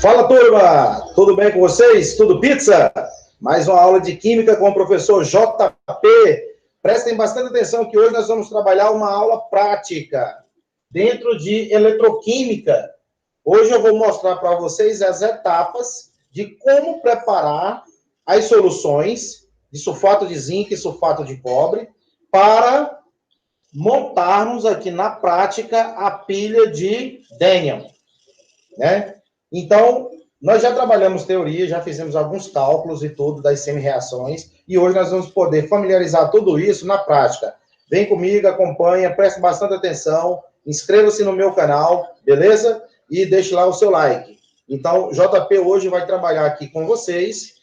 Fala, turma! Tudo bem com vocês? Tudo pizza? Mais uma aula de Química com o professor JP. Prestem bastante atenção que hoje nós vamos trabalhar uma aula prática dentro de eletroquímica. Hoje eu vou mostrar para vocês as etapas de como preparar as soluções de sulfato de zinco e sulfato de cobre para montarmos aqui na prática a pilha de Daniell, né? Então, nós já trabalhamos teoria, já fizemos alguns cálculos e tudo das semi-reações, e hoje nós vamos poder familiarizar tudo isso na prática. Vem comigo, acompanha, preste bastante atenção, inscreva-se no meu canal, beleza? E deixe lá o seu like. Então, JP hoje vai trabalhar aqui com vocês,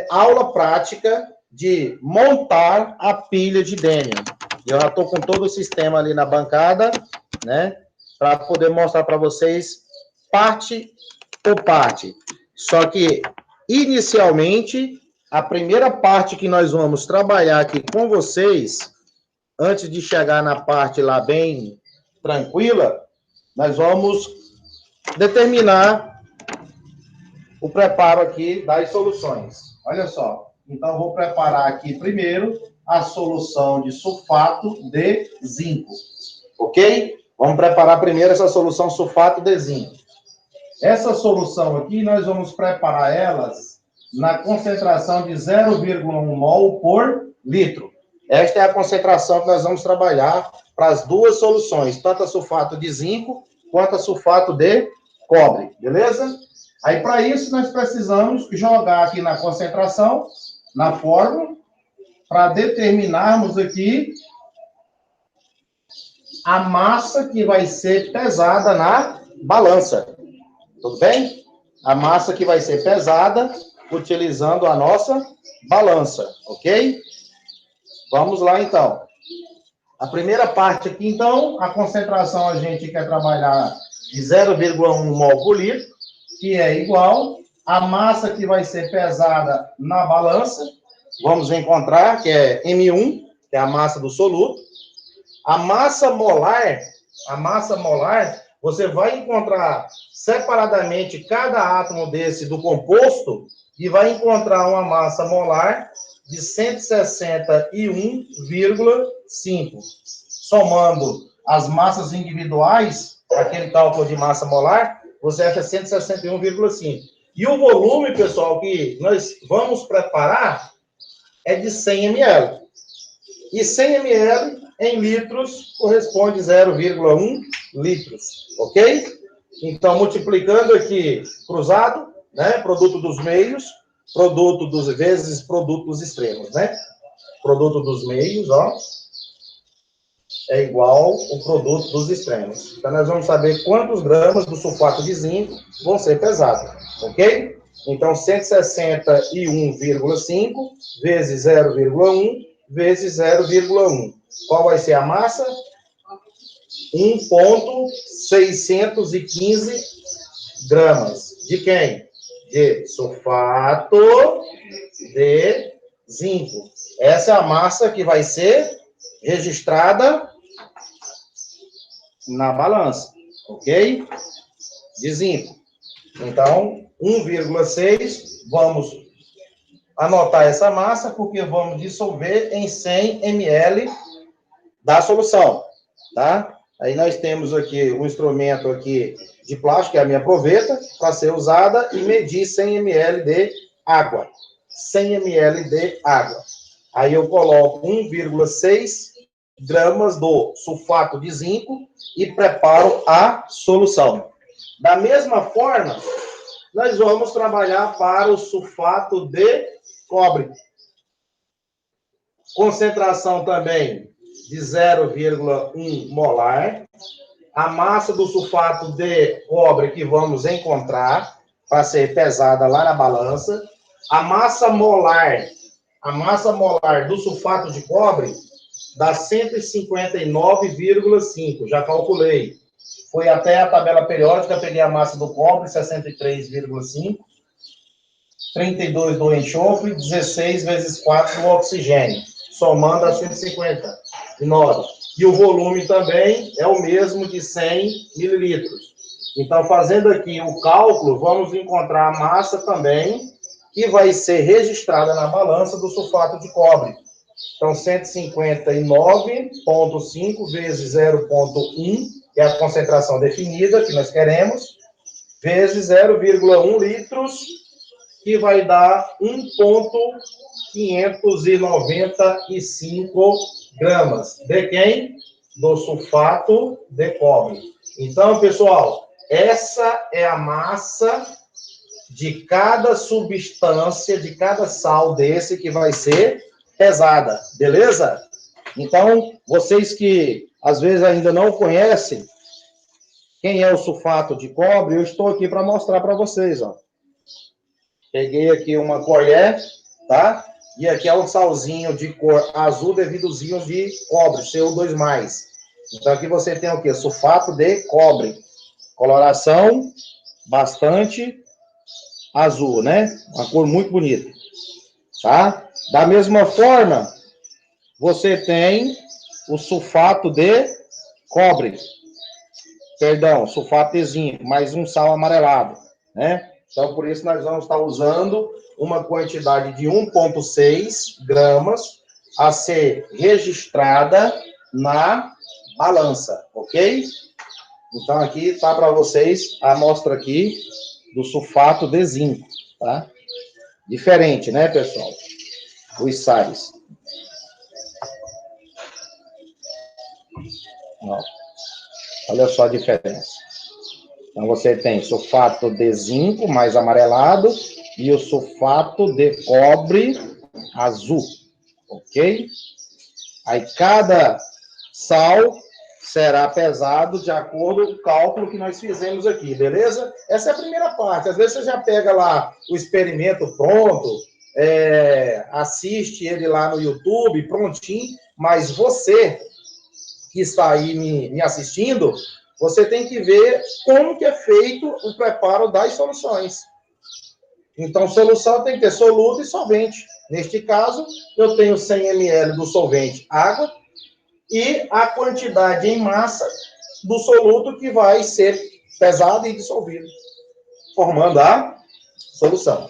aula prática de montar a pilha de Daniell. Eu já estou com todo o sistema ali na bancada, né? Para poder mostrar para vocês parte por parte. Só que, inicialmente, a primeira parte que nós vamos trabalhar aqui com vocês, antes de chegar na parte lá bem tranquila, nós vamos determinar o preparo aqui das soluções. Olha só. Então, eu vou preparar aqui primeiro a solução de sulfato de zinco. Ok? Vamos preparar primeiro essa solução sulfato de zinco. Essa solução aqui, nós vamos preparar elas na concentração de 0,1 mol por litro. Esta é a concentração que nós vamos trabalhar para as duas soluções, tanto a sulfato de zinco quanto a sulfato de cobre, beleza? Aí, para isso, nós precisamos jogar aqui na concentração, na fórmula, para determinarmos aqui a massa que vai ser pesada na balança. Tudo bem? A massa que vai ser pesada utilizando a nossa balança, ok? Vamos lá, então. A primeira parte aqui, então, a concentração a gente quer trabalhar de 0,1 mol por litro, que é igual a massa que vai ser pesada na balança. Vamos encontrar, que é M1, que é a massa do soluto. A massa molar, você vai encontrar separadamente cada átomo desse do composto e vai encontrar uma massa molar de 161,5. Somando as massas individuais, aquele cálculo de massa molar, você acha 161,5. E o volume, pessoal, que nós vamos preparar é de 100 ml. E 100 ml em litros corresponde a 0,1 litros, ok? Então, multiplicando aqui, cruzado, né? Produto dos meios, produto dos vezes produto dos extremos, né? Produto dos meios, ó, é igual o produto dos extremos. Então, nós vamos saber quantos gramas do sulfato de zinco vão ser pesados, ok? Então, 161,5 vezes 0,1 vezes 0,1. Qual vai ser a massa? 1,615 gramas. De quem? De sulfato de zinco. Essa é a massa que vai ser registrada na balança, ok? De zinco. Então, 1,6, vamos anotar essa massa, porque vamos dissolver em 100 ml da solução, tá? Aí nós temos aqui um instrumento aqui de plástico, que é a minha proveta, para ser usada e medir 100 ml de água. 100 ml de água. Aí eu coloco 1,6 gramas do sulfato de zinco e preparo a solução. Da mesma forma, nós vamos trabalhar para o sulfato de cobre. Concentração também de 0,1 molar. A massa do sulfato de cobre que vamos encontrar para ser pesada lá na balança. A massa molar do sulfato de cobre dá 159,5. Já calculei. Foi até a tabela periódica, peguei a massa do cobre, 63,5. 32 do enxofre, 16 vezes 4 do oxigênio, somando a 159. E o volume também é o mesmo de 100 mililitros. Então, fazendo aqui o cálculo, vamos encontrar a massa também, que vai ser registrada na balança do sulfato de cobre. Então, 159,5 vezes 0,1, que é a concentração definida que nós queremos, vezes 0,1 litros, que vai dar 1,595 gramas. De quem? Do sulfato de cobre. Então, pessoal, essa é a massa de cada substância, de cada sal desse que vai ser pesada, beleza? Então, vocês que às vezes ainda não conhecem quem é o sulfato de cobre, eu estou aqui para mostrar para vocês, ó. Peguei aqui uma colher, tá? E aqui é um salzinho de cor azul devido aos íons de cobre, CO2+. Então, aqui você tem o quê? Sulfato de cobre. Coloração bastante azul, né? Uma cor muito bonita, tá? Da mesma forma, você tem o sulfato de cobre. Perdão, sulfato de zinco, mais um sal amarelado, né? Então, por isso, nós vamos estar usando uma quantidade de 1,6 gramas a ser registrada na balança, ok? Então, aqui está para vocês a amostra aqui do sulfato de zinco, tá? Diferente, né, pessoal? Os sais. Ó, olha só a diferença. Então, você tem sulfato de zinco mais amarelado e o sulfato de cobre azul, ok? Aí, cada sal será pesado de acordo com o cálculo que nós fizemos aqui, beleza? Essa é a primeira parte. Às vezes você já pega lá o experimento pronto, assiste ele lá no YouTube, prontinho, mas você que está aí me assistindo, você tem que ver como que é feito o preparo das soluções. Então, solução tem que ter soluto e solvente. Neste caso, eu tenho 100 ml do solvente água e a quantidade em massa do soluto que vai ser pesado e dissolvido, formando a solução.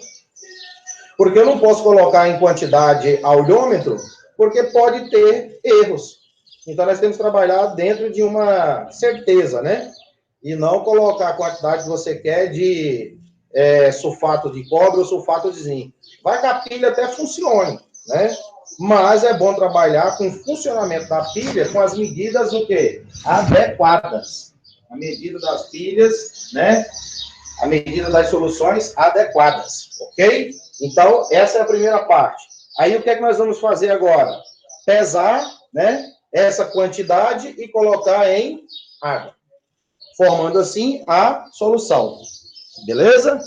Porque eu não posso colocar em quantidade a olhômetro, porque pode ter erros. Então, nós temos que trabalhar dentro de uma certeza, né? E não colocar a quantidade que você quer de sulfato de cobre ou sulfato de zinco. Vai que a pilha até funcione, né? Mas é bom trabalhar com o funcionamento da pilha com as medidas o quê? Adequadas. A medida das pilhas, né? A medida das soluções adequadas, ok? Então, essa é a primeira parte. Aí, o que é que nós vamos fazer agora? Pesar, né? Essa quantidade e colocar em água, formando assim a solução. Beleza?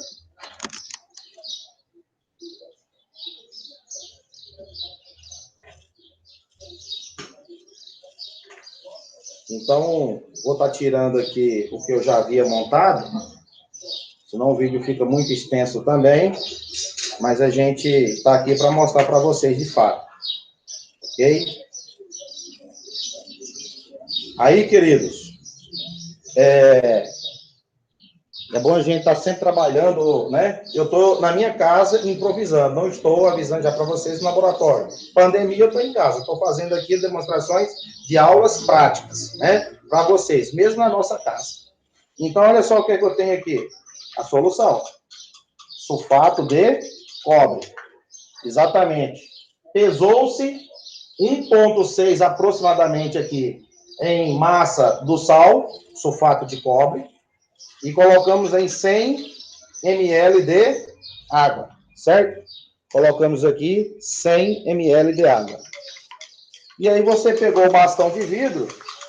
Então, vou estar tirando aqui o que eu já havia montado, senão o vídeo fica muito extenso também, mas a gente está aqui para mostrar para vocês de fato. Ok? Aí, queridos, é bom a gente estar sempre trabalhando, né? Eu estou na minha casa improvisando, não estou avisando já para vocês no laboratório. Pandemia, eu estou em casa, estou fazendo aqui demonstrações de aulas práticas, né? Para vocês, mesmo na nossa casa. Então, olha só o que eu tenho aqui. A solução. Sulfato de cobre. Exatamente. Pesou-se 1,6 aproximadamente aqui em massa do sal, sulfato de cobre, e colocamos em 100 ml de água, certo? Colocamos aqui 100 ml de água. E aí você pegou o bastão de vidro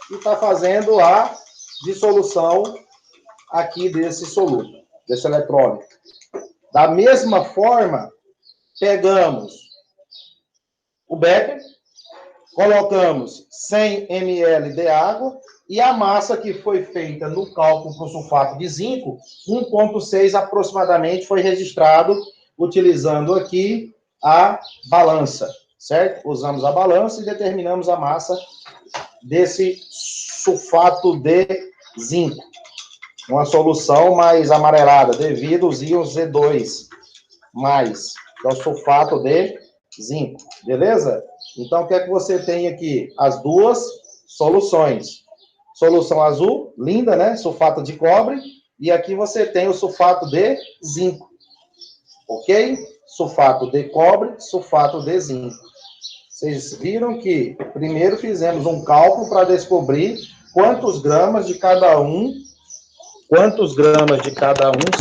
e está fazendo a dissolução aqui desse soluto, desse eletrólito. Da mesma forma, pegamos o becker, colocamos 100 ml de água e a massa que foi feita no cálculo para o sulfato de zinco, 1,6 aproximadamente foi registrado utilizando aqui a balança, certo? Usamos a balança e determinamos a massa desse sulfato de zinco. uma solução mais amarelada, devido aos íons Z2+, que é o sulfato de zinco, beleza? Então, o que é que você tem aqui? As duas soluções. Solução azul, linda, né? Sulfato de cobre. E aqui você tem o sulfato de zinco. Ok? Sulfato de cobre, sulfato de zinco. Vocês viram que primeiro fizemos um cálculo para descobrir quantos gramas de cada um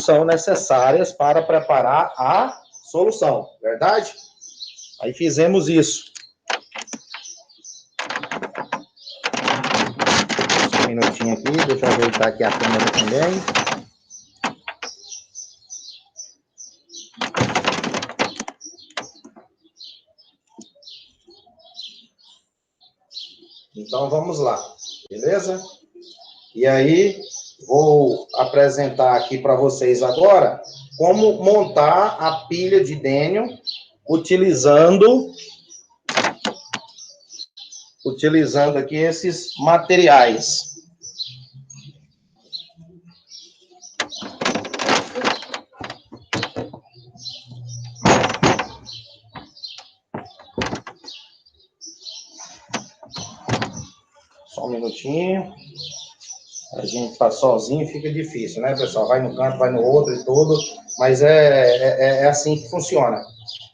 são necessárias para preparar a solução, verdade? Aí fizemos isso. Um minutinho aqui, deixa eu ajeitar aqui a câmera também. Então, vamos lá, beleza? E aí, vou apresentar aqui para vocês agora como montar a pilha de Daniel utilizando aqui esses materiais. Só um minutinho. A gente tá sozinho, fica difícil, né, pessoal? Vai no canto, vai no outro e tudo, mas é assim que funciona.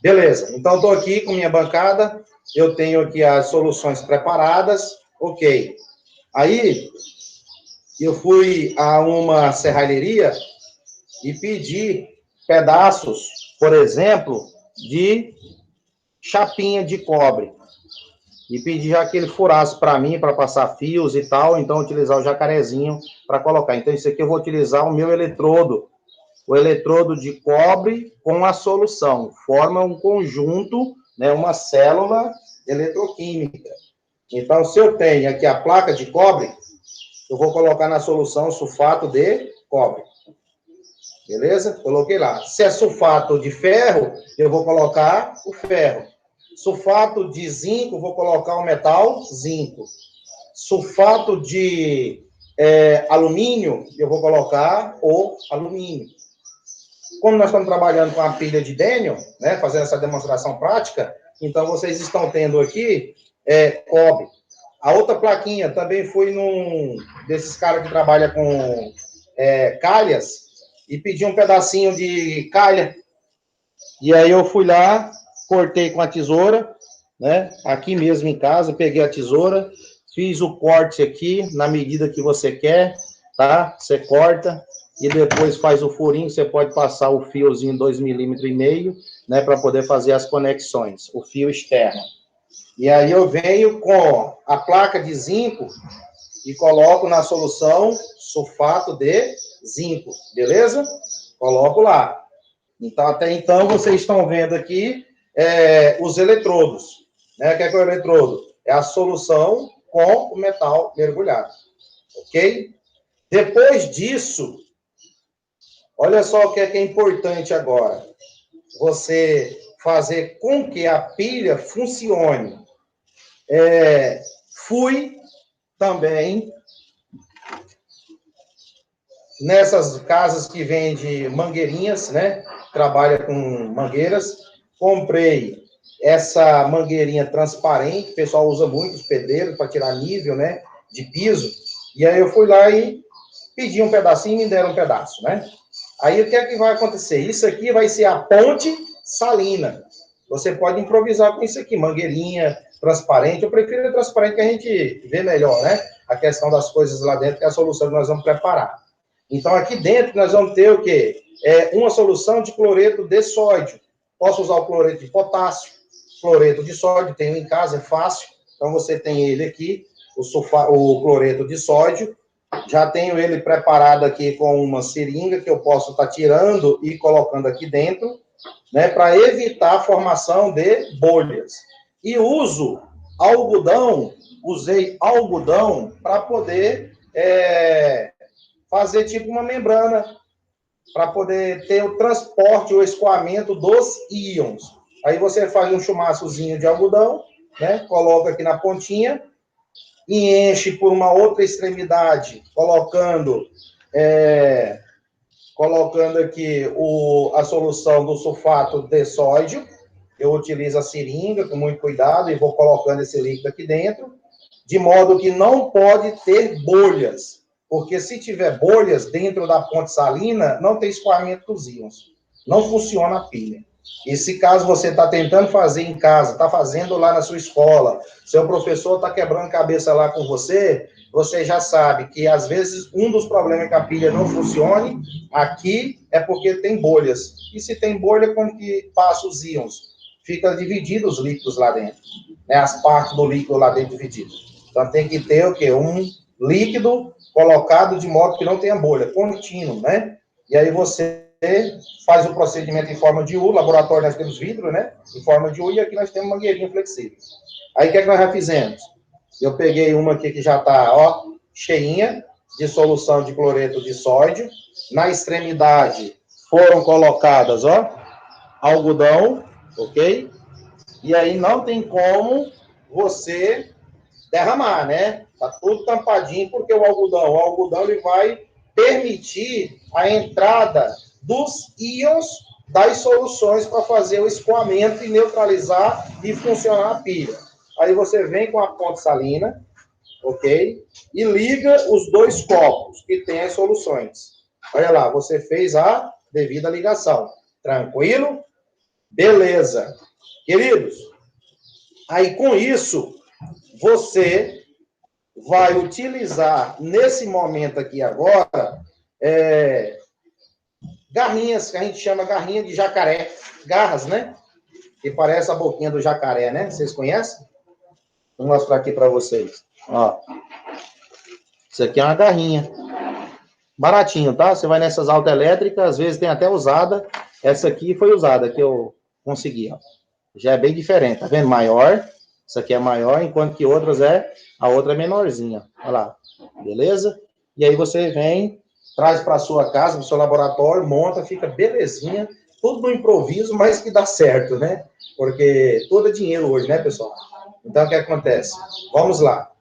Beleza, então estou aqui com minha bancada, eu tenho aqui as soluções preparadas, ok. Aí, eu fui a uma serralheria e pedi pedaços, por exemplo, de chapinha de cobre. E pedi já que ele furasse para mim, para passar fios e tal, então utilizar o jacarezinho para colocar. Então, isso aqui eu vou utilizar o meu eletrodo, o eletrodo de cobre com a solução. Forma um conjunto, né, uma célula eletroquímica. Então, se eu tenho aqui a placa de cobre, eu vou colocar na solução sulfato de cobre. Beleza? Coloquei lá. Se é sulfato de ferro, eu vou colocar o ferro. Sulfato de zinco, vou colocar o metal zinco. Sulfato de alumínio, eu vou colocar o alumínio. Como nós estamos trabalhando com a pilha de Daniel, né, fazendo essa demonstração prática, então vocês estão tendo aqui cobre. A outra plaquinha também foi num desses caras que trabalham com calhas e pedi um pedacinho de calha. E aí eu fui lá, cortei com a tesoura, né? Aqui mesmo em casa, peguei a tesoura, fiz o corte aqui na medida que você quer, tá? Você corta e depois faz o furinho, você pode passar o fiozinho 2,5 mm, né, para poder fazer as conexões, o fio externo. E aí eu venho com a placa de zinco e coloco na solução sulfato de zinco, beleza? Coloco lá. Então, até então, vocês estão vendo aqui os eletrodos. Né? O que é o eletrodo? É a solução com o metal mergulhado. Ok? Depois disso, olha só o que é importante agora. Você fazer com que a pilha funcione. Fui também nessas casas que vendem mangueirinhas, né? Trabalha com mangueiras. Comprei essa mangueirinha transparente, o pessoal usa muito, os pedreiros, para tirar nível, né? De piso. E aí eu fui lá e pedi um pedacinho e me deram um pedaço, né? Aí o que é que vai acontecer? Isso aqui vai ser a ponte salina. Você pode improvisar com isso aqui, mangueirinha transparente. Eu prefiro a transparente que a gente vê melhor, né? A questão das coisas lá dentro, que é a solução que nós vamos preparar. Então, aqui dentro, nós vamos ter o quê? Uma solução de cloreto de sódio. Posso usar o cloreto de potássio, cloreto de sódio, tenho em casa, é fácil. Então, você tem ele aqui, o cloreto de sódio. Já tenho ele preparado aqui com uma seringa que eu posso estar tirando e colocando aqui dentro, né, para evitar a formação de bolhas. E uso algodão, usei algodão para poder fazer tipo uma membrana, para poder ter o transporte, o escoamento dos íons. Aí você faz um chumaçozinho de algodão, né, coloca aqui na pontinha, e enche por uma outra extremidade, colocando colocando aqui a solução do sulfato de sódio. Eu utilizo a seringa com muito cuidado e vou colocando esse líquido aqui dentro, de modo que não pode ter bolhas, porque se tiver bolhas dentro da ponte salina, não tem escoamento dos íons. Não funciona a pilha. E se caso você está tentando fazer em casa, está fazendo lá na sua escola, seu professor está quebrando cabeça lá com você, você já sabe que, às vezes, um dos problemas que a pilha não funcione aqui é porque tem bolhas. E se tem bolha, como que passa os íons? Fica dividido os líquidos lá dentro, né? As partes do líquido lá dentro divididas. Então, tem que ter o quê? Um líquido colocado de modo que não tenha bolha, contínuo, né? E aí você faz o procedimento em forma de U, laboratório nós temos vidro, né? Em forma de U, e aqui nós temos mangueirinha flexível. Aí, o que é que nós já fizemos? Eu peguei uma aqui que já está, ó, cheinha de solução de cloreto de sódio. Na extremidade foram colocadas, ó, algodão, ok? E aí não tem como você derramar, né? Tá tudo tampadinho, porque o algodão ele vai permitir a entrada dos íons das soluções para fazer o escoamento e neutralizar e funcionar a pilha. Aí você vem com a ponte salina, ok? E liga os dois copos que tem as soluções. Olha lá, você fez a devida ligação. Tranquilo? Beleza. Queridos, aí com isso, você vai utilizar, nesse momento aqui agora, garrinhas, que a gente chama garrinha de jacaré. Garras, né? Que parece a boquinha do jacaré, né? Vocês conhecem? Vou mostrar aqui para vocês. Ó. Isso aqui é uma garrinha. Baratinho, tá? Você vai nessas autoelétricas, às vezes tem até usada. Essa aqui foi usada, que eu consegui, ó. Já é bem diferente, tá vendo? Maior. Essa aqui é maior, enquanto que a outra é menorzinha. Olha lá. Beleza? E aí você vem, traz para sua casa, para o seu laboratório, monta, fica belezinha. Tudo no improviso, mas que dá certo, né? Porque tudo é dinheiro hoje, né, pessoal? Então, o que acontece? Vamos lá.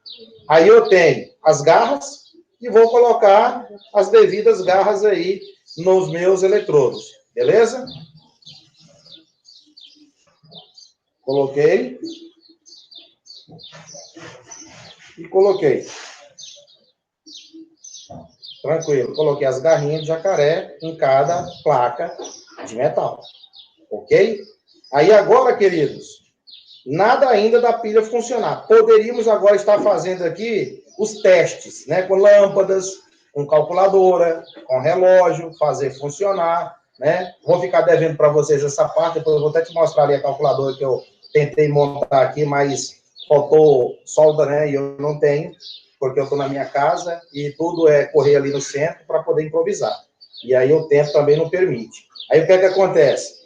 Aí eu tenho as garras e vou colocar as devidas garras aí nos meus eletrodos. Beleza? Coloquei. E coloquei. Tranquilo. Coloquei as garrinhas de jacaré em cada placa de metal. Ok? Aí agora, queridos, nada ainda da pilha funcionar. Poderíamos agora estar fazendo aqui os testes, né? Com lâmpadas, com calculadora, com relógio, fazer funcionar, né? Vou ficar devendo para vocês essa parte, depois eu vou até te mostrar ali a calculadora que eu tentei montar aqui, mas faltou solda, né? E eu não tenho, porque eu estou na minha casa e tudo é correr ali no centro para poder improvisar. E aí o tempo também não permite. Aí o que é que acontece?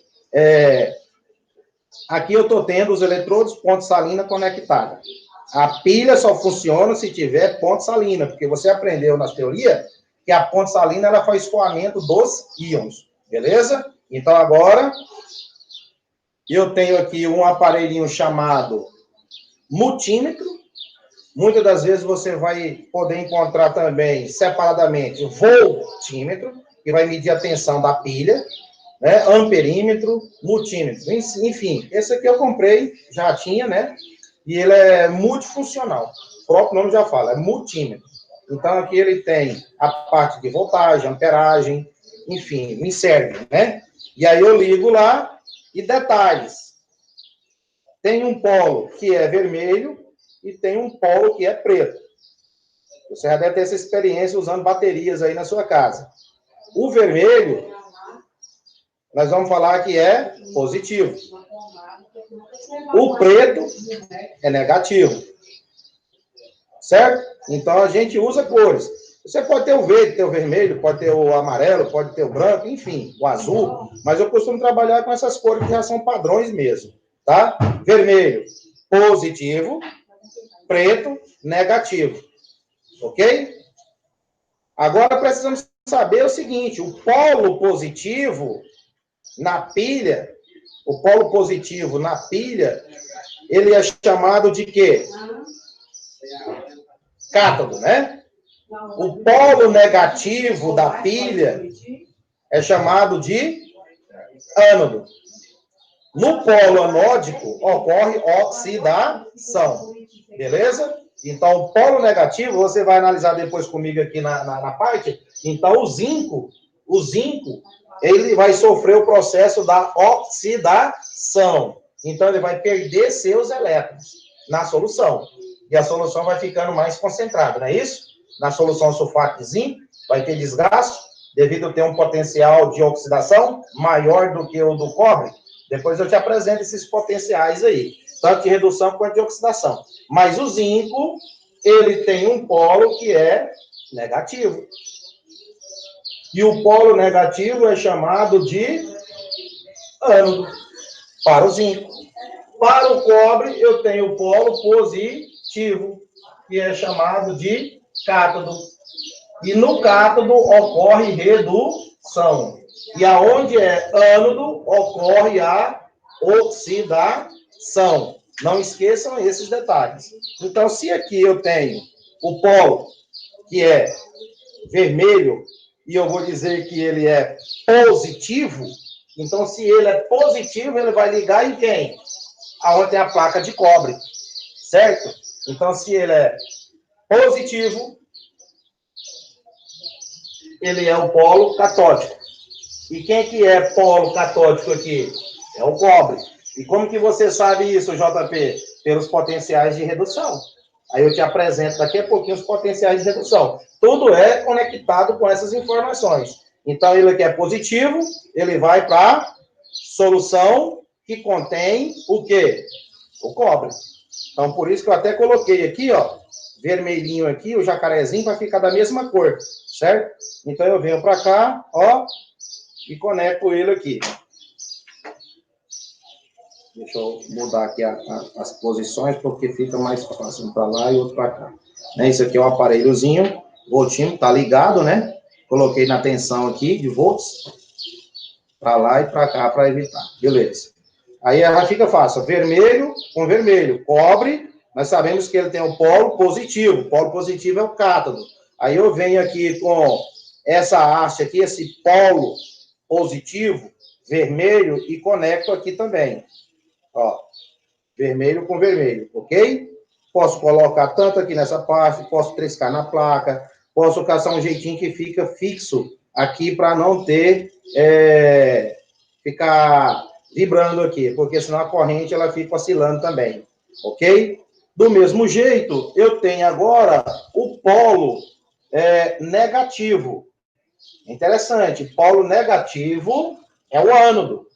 Aqui eu estou tendo os eletrodos ponte salina conectada. A pilha só funciona se tiver ponte salina, porque você aprendeu na teoria que a ponte salina ela faz escoamento dos íons, beleza? Então agora eu tenho aqui um aparelhinho chamado multímetro. Muitas das vezes você vai poder encontrar também separadamente voltímetro, que vai medir a tensão da pilha, né? Amperímetro, multímetro, enfim, esse aqui eu comprei, já tinha, né? E ele é multifuncional, o próprio nome já fala, é multímetro. Então, aqui ele tem a parte de voltagem, amperagem, enfim, me serve, né? E aí eu ligo lá, e detalhes, tem um polo que é vermelho e tem um polo que é preto. Você já deve ter essa experiência usando baterias aí na sua casa. O vermelho, nós vamos falar que é positivo. O preto é negativo. Certo? Então, a gente usa cores. Você pode ter o verde, ter o vermelho, pode ter o amarelo, pode ter o branco, enfim, o azul. Mas eu costumo trabalhar com essas cores que já são padrões mesmo. Tá? Vermelho, positivo. Preto, negativo. Ok? Agora, precisamos saber o seguinte. O polo positivo na pilha, ele é chamado de quê? Cátodo, né? O polo negativo da pilha é chamado de ânodo. No polo anódico, ocorre oxidação. Beleza? Então, o polo negativo, você vai analisar depois comigo aqui na parte. Então, o zinco, ele vai sofrer o processo da oxidação. Então, ele vai perder seus elétrons na solução. E a solução vai ficando mais concentrada, não é isso? Na solução sulfato de zinco, vai ter desgaste, devido a ter um potencial de oxidação maior do que o do cobre. Depois eu te apresento esses potenciais aí, tanto de redução quanto de oxidação. Mas o zinco, ele tem um polo que é negativo. E o polo negativo é chamado de ânodo, para o zinco. Para o cobre, eu tenho o polo positivo, que é chamado de cátodo. E no cátodo ocorre redução. E aonde é ânodo, ocorre a oxidação. Não esqueçam esses detalhes. Então, se aqui eu tenho o polo, que é vermelho, e eu vou dizer que ele é positivo, então, se ele é positivo, ele vai ligar em quem? Aonde tem a placa de cobre, certo? Então, se ele é positivo, ele é o polo catódico. E quem que é polo catódico aqui? É o cobre. E como que você sabe isso, JP? Pelos potenciais de redução. Aí eu te apresento daqui a pouquinho os potenciais de redução. Tudo é conectado com essas informações. Então, ele aqui é positivo, ele vai para a solução que contém o quê? O cobre. Então, por isso que eu até coloquei aqui, ó, vermelhinho aqui, o jacarezinho vai ficar da mesma cor, certo? Então, eu venho para cá, ó, e conecto ele aqui. Deixa eu mudar aqui as posições, porque fica mais fácil, um para lá e outro para cá. Né? Isso aqui é o aparelhozinho, voltímetro, tá ligado, né? Coloquei na tensão aqui, de volts, para lá e para cá, para evitar. Beleza. Aí ela fica fácil, vermelho com vermelho. Cobre, nós sabemos que ele tem o polo positivo. O polo positivo é o cátodo. Aí eu venho aqui com essa haste aqui, esse polo positivo, vermelho, e conecto aqui também. Ó, vermelho com vermelho, ok? Posso colocar tanto aqui nessa parte, posso triscar na placa, posso caçar um jeitinho que fica fixo aqui para não ter, ficar vibrando aqui, porque senão a corrente ela fica oscilando também, ok? Do mesmo jeito, eu tenho agora o polo negativo. Interessante, polo negativo é o ânodo.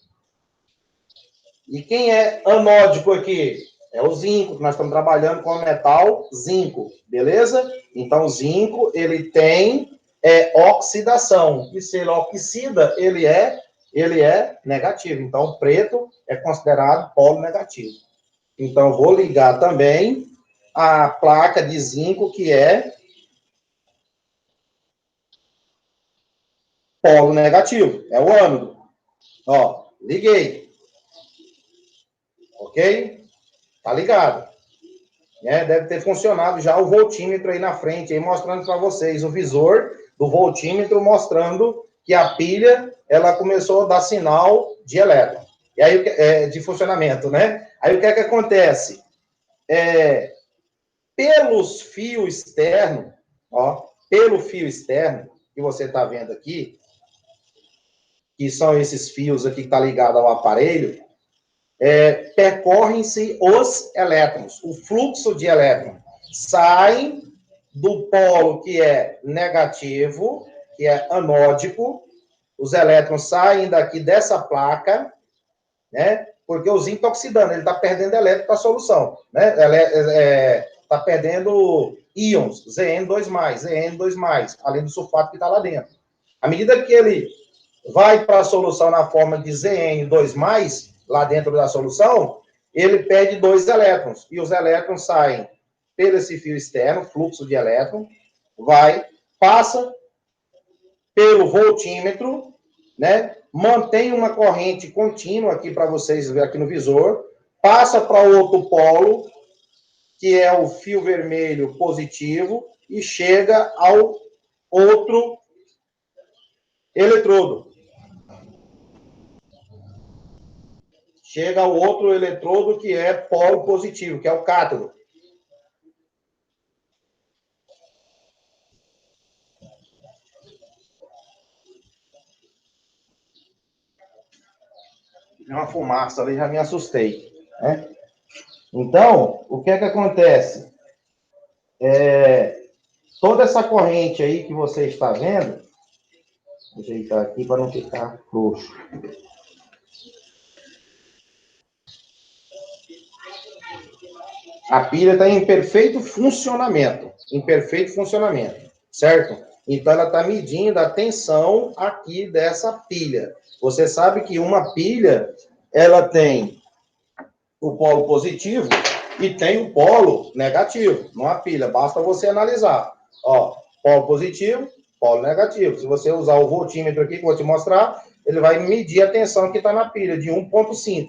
E quem é anódico aqui? É o zinco, que nós estamos trabalhando com o metal zinco, beleza? Então, o zinco, ele tem oxidação. E se ele oxida, ele é negativo. Então, o preto é considerado polo negativo. Então, vou ligar também a placa de zinco, que é polo negativo. É o ânodo. Ó, liguei. Ok? Tá ligado? Deve ter funcionado já o voltímetro aí na frente, aí mostrando para vocês o visor do voltímetro, mostrando que a pilha, ela começou a dar sinal de elétron. E aí, de funcionamento, né? Aí, o que é que acontece? Pelos fios externos, ó, pelo fio externo, que você está vendo aqui, que são esses fios aqui que está ligado ao aparelho, percorrem-se os elétrons, o fluxo de elétrons. Saem do polo que é negativo, que é anódico, os elétrons saem daqui dessa placa, né? Porque o zinco está oxidando, ele está perdendo elétron para a solução, né? Está perdendo íons, Zn2+, Zn2+, além do sulfato que está lá dentro. À medida que ele vai para a solução na forma de Zn2+, lá dentro da solução, ele perde 2 elétrons. E os elétrons saem pelo esse fio externo, fluxo de elétron, passa pelo voltímetro, né? Mantém uma corrente contínua aqui para vocês verem aqui no visor, passa para o outro polo, que é o fio vermelho positivo, e chega ao outro eletrodo. Chega ao outro eletrodo que é polo positivo, que é o cátodo. Uma fumaça ali, já me assustei, né? Então, o que é que acontece? Toda essa corrente aí que você está vendo, vou ajeitar aqui para não ficar frouxo. A pilha está em perfeito funcionamento, certo? Então, ela está medindo a tensão aqui dessa pilha. Você sabe que uma pilha, ela tem o polo positivo e tem o polo negativo, numa pilha. Basta você analisar. Ó, polo positivo, polo negativo. Se você usar o voltímetro aqui que eu vou te mostrar, ele vai medir a tensão que está na pilha, de 1,5.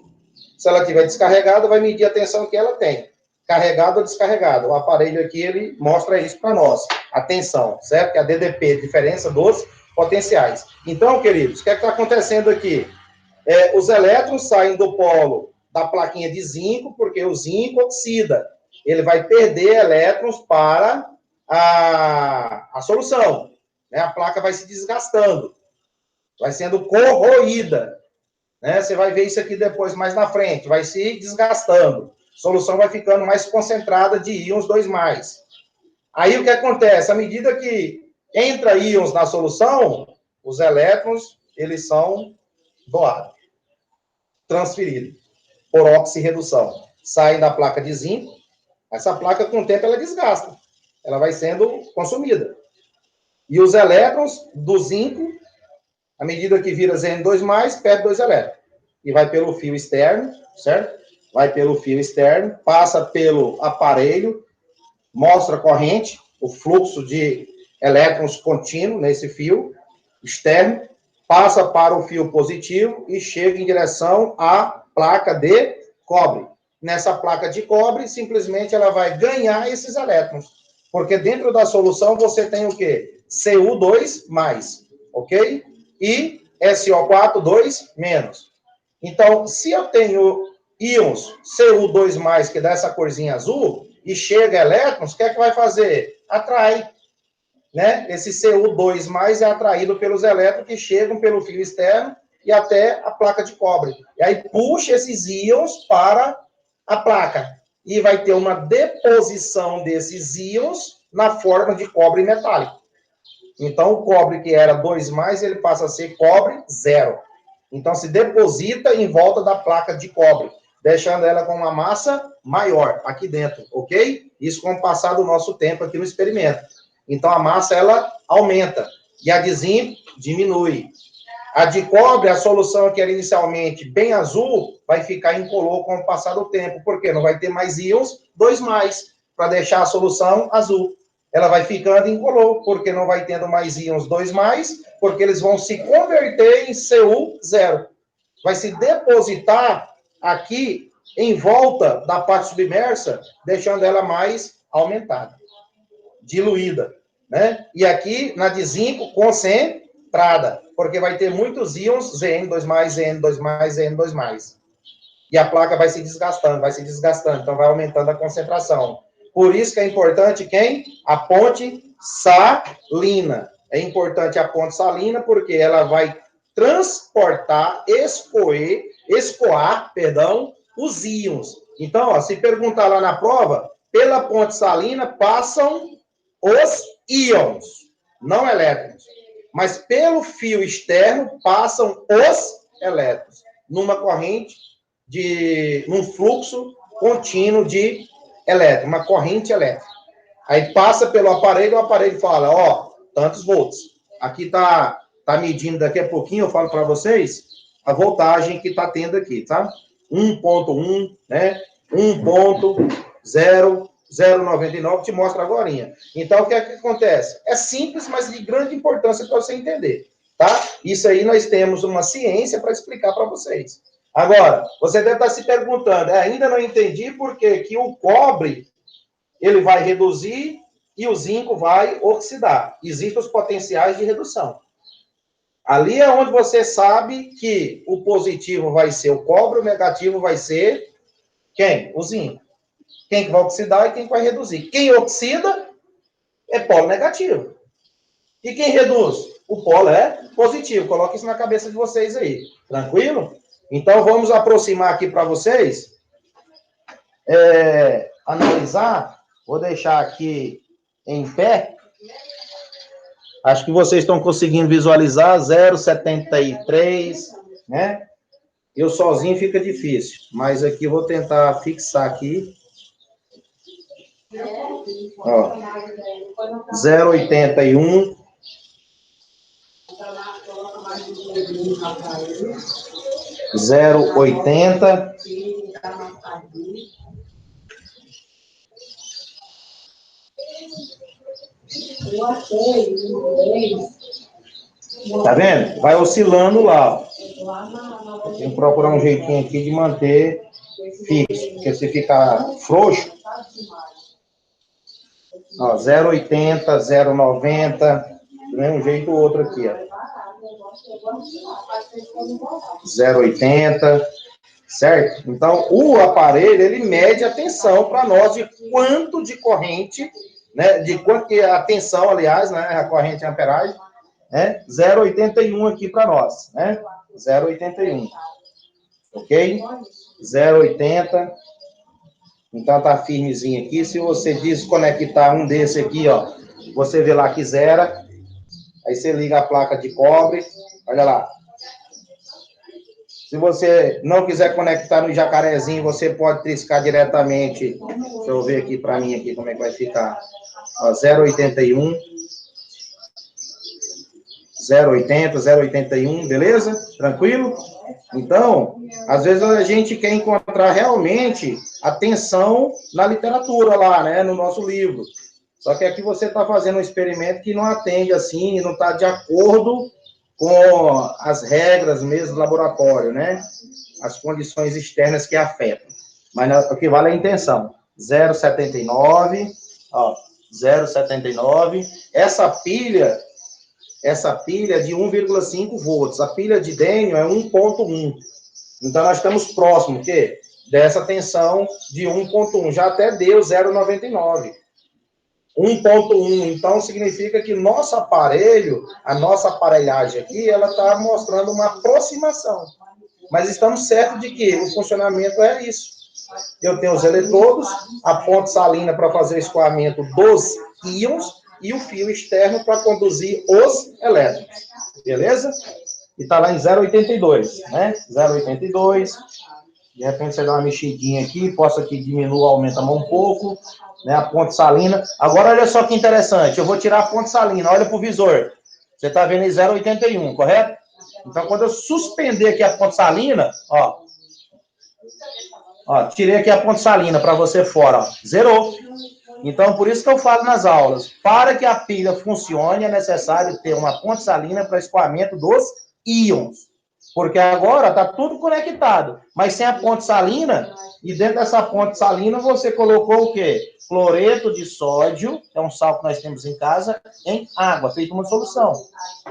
Se ela estiver descarregada, vai medir a tensão que ela tem. Carregado ou descarregado. O aparelho aqui, ele mostra isso para nós. A tensão, certo? Que é a DDP, diferença dos potenciais. Então, queridos, o que é que está acontecendo aqui? Os elétrons saem do polo da plaquinha de zinco, porque o zinco oxida. Ele vai perder elétrons para a solução. Né? A placa vai se desgastando. Vai sendo corroída. Né? Você vai ver isso aqui depois, mais na frente. Vai se desgastando. A solução vai ficando mais concentrada de íons 2+. Aí o que acontece? À medida que entra íons na solução, os elétrons, eles são doados, transferidos, por oxirredução. Saem da placa de zinco, essa placa, com o tempo, ela desgasta. Ela vai sendo consumida. E os elétrons do zinco, à medida que vira Zn2+, perde 2 elétrons. E vai pelo fio externo, certo? Vai pelo fio externo, passa pelo aparelho, mostra a corrente, o fluxo de elétrons contínuo nesse fio externo, passa para o fio positivo e chega em direção à placa de cobre. Nessa placa de cobre, simplesmente ela vai ganhar esses elétrons. Porque dentro da solução você tem o quê? Cu2+, ok? E SO4, 2-. Então, se eu tenho íons Cu2+, que dá essa corzinha azul, e chega elétrons, o que é que vai fazer? Atrai. Né? Esse Cu2+ é atraído pelos elétrons que chegam pelo fio externo e até a placa de cobre. E aí puxa esses íons para a placa. E vai ter uma deposição desses íons na forma de cobre metálico. Então, o cobre que era 2+, ele passa a ser cobre 0. Então, se deposita em volta da placa de cobre, deixando ela com uma massa maior aqui dentro, ok? Isso com o passar do nosso tempo aqui no experimento. Então, a massa, ela aumenta. E a de zinco diminui. A de cobre, a solução que era inicialmente bem azul, vai ficar incolor com o passar do tempo. Por quê? Não vai ter mais íons 2+, para deixar a solução azul. Ela vai ficando incolor, porque não vai tendo mais íons 2+, porque eles vão se converter em Cu0. Vai se depositar aqui em volta da parte submersa, deixando ela mais aumentada, diluída, né? E aqui, na de zinco, concentrada, porque vai ter muitos íons Zn2+, Zn2+, Zn2+. E a placa vai se desgastando, então vai aumentando a concentração. Por isso que é importante quem? A ponte salina. É importante a ponte salina porque ela vai transportar, escoar, os íons. Então, ó, se perguntar lá na prova, pela ponte salina passam os íons, não elétrons. Mas pelo fio externo passam os elétrons, numa corrente num fluxo contínuo de elétron, uma corrente elétrica. Aí passa pelo aparelho, o aparelho fala, ó, tantos volts. Aqui tá medindo daqui a pouquinho, eu falo para vocês, a voltagem que tá tendo aqui, tá? 1.1, né? 1.0099, te mostra agorinha. Então, o que é que acontece? É simples, mas de grande importância para você entender, tá? Isso aí nós temos uma ciência para explicar para vocês. Agora, você deve estar se perguntando, ainda não entendi por que o cobre ele vai reduzir e o zinco vai oxidar. Existem os potenciais de redução. Ali é onde você sabe que o positivo vai ser o cobre, o negativo vai ser quem? O zinco. Quem que vai oxidar e quem vai reduzir. Quem oxida é polo negativo. E quem reduz? O polo é positivo. Coloque isso na cabeça de vocês aí. Tranquilo? Então, vamos aproximar aqui para vocês. Analisar. Vou deixar aqui em pé. Acho que vocês estão conseguindo visualizar 0,73, né? Eu sozinho fica difícil, mas aqui eu vou tentar fixar aqui. Ó, 0,81. 0,80. Tá vendo? Vai oscilando lá. Tem que procurar um jeitinho aqui de manter fixo, porque se ficar frouxo, ó, 0,80, 0,90, né? Um jeito ou outro aqui, ó. 0,80, certo? Então, o aparelho, ele mede a tensão para nós de quanto de corrente, né? De quanto que a tensão, aliás, né? A corrente amperagem, né? 0,81 aqui para nós, né? 0,81. Ok? 0,80. Então tá firmezinho aqui. Se você desconectar um desse aqui, ó, você vê lá que zera. Aí você liga a placa de cobre. Olha lá. Se você não quiser conectar no jacarezinho, você pode triscar diretamente. Deixa eu ver aqui para mim aqui como é que vai ficar. 0,81. 0,80, 0,81, beleza? Tranquilo? Então, às vezes a gente quer encontrar realmente a tensão na literatura lá, né? No nosso livro. Só que aqui você está fazendo um experimento que não atende assim, não está de acordo com as regras mesmo do laboratório, né? As condições externas que afetam. Mas o que vale é a intenção. 0,79, ó, 0,79. Essa pilha é de 1,5 volts. A pilha de Daniel é 1,1. Então, nós estamos próximos, quê? Dessa tensão de 1,1. Já até deu 0,99. 1,1. Então, significa que nosso aparelho, a nossa aparelhagem aqui, ela está mostrando uma aproximação. Mas estamos certos de que o funcionamento é isso. Eu tenho os eletrodos, a ponte salina para fazer o escoamento dos íons e o fio externo para conduzir os elétrons. Beleza? E está lá em 0,82, né? 0,82. De repente você dá uma mexidinha aqui, posso aqui diminuir, aumenta um pouco, né? A ponte salina. Agora, olha só que interessante. Eu vou tirar a ponte salina. Olha para o visor. Você está vendo em 0,81, correto? Então, quando eu suspender aqui a ponte salina, ó, tirei aqui a ponte salina para você fora, ó, zerou. Então, por isso que eu falo nas aulas, para que a pilha funcione, é necessário ter uma ponte salina para escoamento dos íons. Porque agora está tudo conectado, mas sem a ponte salina, e dentro dessa ponte salina você colocou o quê? Cloreto de sódio, é um sal que nós temos em casa, em água, feito uma solução,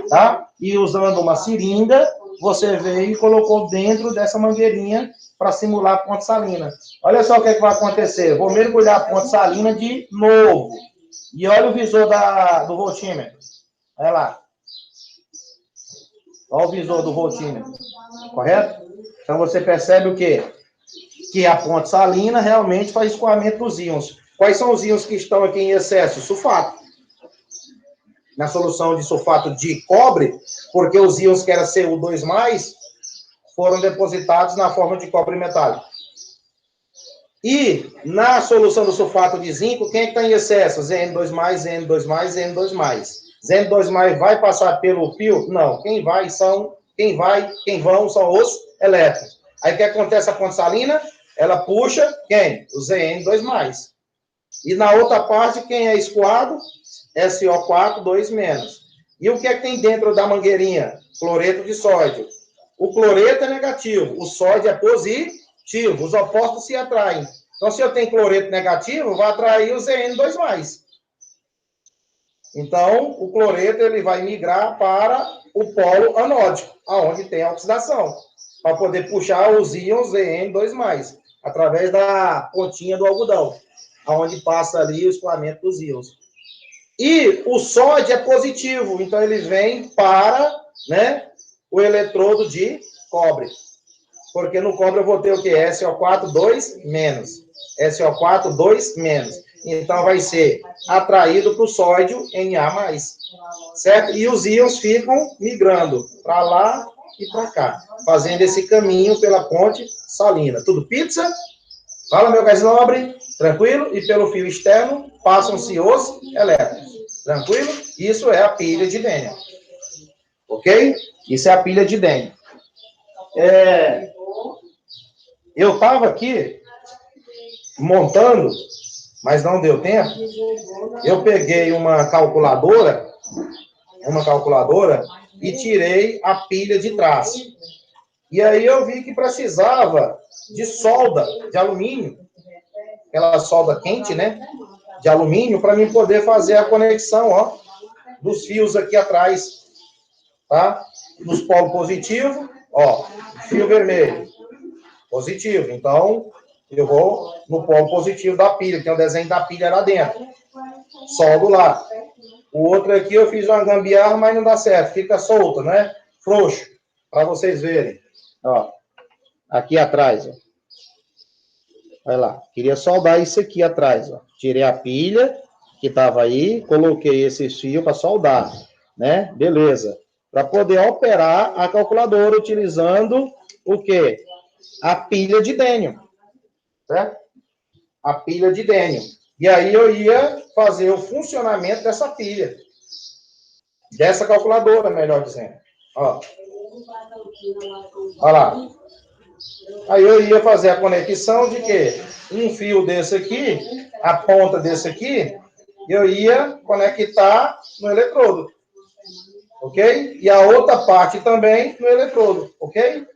tá? E usando uma seringa, você veio e colocou dentro dessa mangueirinha para simular a ponte salina. Olha só o que, é que vai acontecer. Vou mergulhar a ponte salina de novo. E olha o visor do voltímetro. Olha lá. Olha o visor do voltímetro. Correto? Então você percebe o quê? Que a ponte salina realmente faz escoamento dos íons. Quais são os íons que estão aqui em excesso? Sulfato. Na solução de sulfato de cobre, porque os íons que era Cu2+, foram depositados na forma de cobre metálico. E na solução do sulfato de zinco, quem é que está em excesso? Zn2+, Zn2+, Zn2+. Zn2+ vai passar pelo fio? Não. Quem vão são os elétrons. Aí o que acontece a ponte salina? Ela puxa quem? O Zn2+. E na outra parte, quem é escoado? SO4, 2-. E o que é que tem dentro da mangueirinha? Cloreto de sódio. O cloreto é negativo, o sódio é positivo, os opostos se atraem. Então, se eu tenho cloreto negativo, vai atrair o Zn2+. Então, o cloreto ele vai migrar para o polo anódico, aonde tem a oxidação, para poder puxar os íons Zn2+, através da pontinha do algodão, aonde passa ali o escoamento dos íons. E o sódio é positivo, então ele vem para, né, o eletrodo de cobre. Porque no cobre eu vou ter o quê? SO4, 2 menos. SO4, 2 menos. Então vai ser atraído para o sódio Na+. Certo? E os íons ficam migrando para lá e para cá, fazendo esse caminho pela ponte salina. Tudo pizza? Fala, meu gás nobre. Tranquilo? E pelo fio externo passam-se os elétrons. Tranquilo? Isso é a pilha de Dehn. Ok? Isso é a pilha de Dehn. Eu estava aqui montando, mas não deu tempo. Eu peguei uma calculadora e tirei a pilha de trás. E aí eu vi que precisava de solda de alumínio, aquela solda quente, né? De alumínio, para mim poder fazer a conexão, ó, dos fios aqui atrás, tá? Nos polos positivos, ó, fio vermelho, positivo. Então, eu vou no polo positivo da pilha, tem o desenho da pilha lá dentro. Soldo lá. O outro aqui eu fiz uma gambiarra, mas não dá certo, fica solto, né? Frouxo, para vocês verem. Ó, aqui atrás, ó. Olha lá, queria soldar isso aqui atrás, ó. Tirei a pilha que estava aí, coloquei esse fio para soldar, né? Beleza. Para poder operar a calculadora utilizando o quê? A pilha de Dehn, certo? A pilha de Dehn. E aí eu ia fazer o funcionamento dessa pilha. Dessa calculadora, melhor dizendo. Ó. Olha lá. Aí eu ia fazer a conexão de quê? Um fio desse aqui, a ponta desse aqui, eu ia conectar no eletrodo. Ok? E a outra parte também no eletrodo. Ok?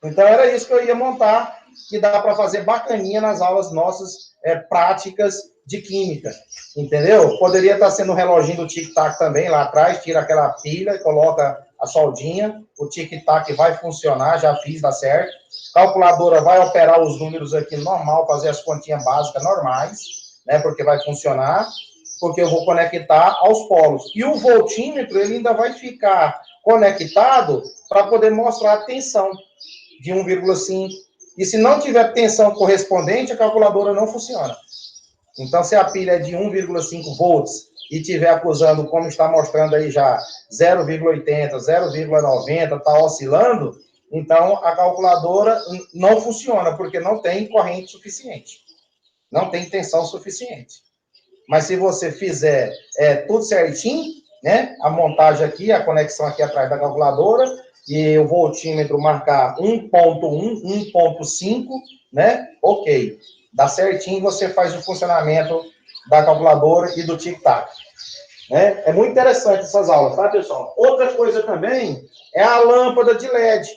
Então era isso que eu ia montar, que dá para fazer bacaninha nas aulas nossas práticas de química. Entendeu? Poderia estar sendo o reloginho do tic-tac também lá atrás, tira aquela pilha, coloca a soldinha, o tic-tac vai funcionar, já fiz, dá certo. Calculadora vai operar os números aqui normal, fazer as continhas básicas normais, né? Porque vai funcionar, porque eu vou conectar aos polos. E o voltímetro, ele ainda vai ficar conectado para poder mostrar a tensão de 1,5. E se não tiver tensão correspondente, a calculadora não funciona. Então, se a pilha é de 1,5 volts e estiver acusando, como está mostrando aí já, 0,80, 0,90, está oscilando, então a calculadora não funciona, porque não tem corrente suficiente. Não tem tensão suficiente. Mas se você fizer tudo certinho, né, a montagem aqui, a conexão aqui atrás da calculadora, e o voltímetro marcar 1.1, 1.5, né, ok. Dá certinho, você faz o funcionamento da calculadora e do tic-tac. Né? É muito interessante essas aulas, tá, pessoal? Outra coisa também é a lâmpada de LED.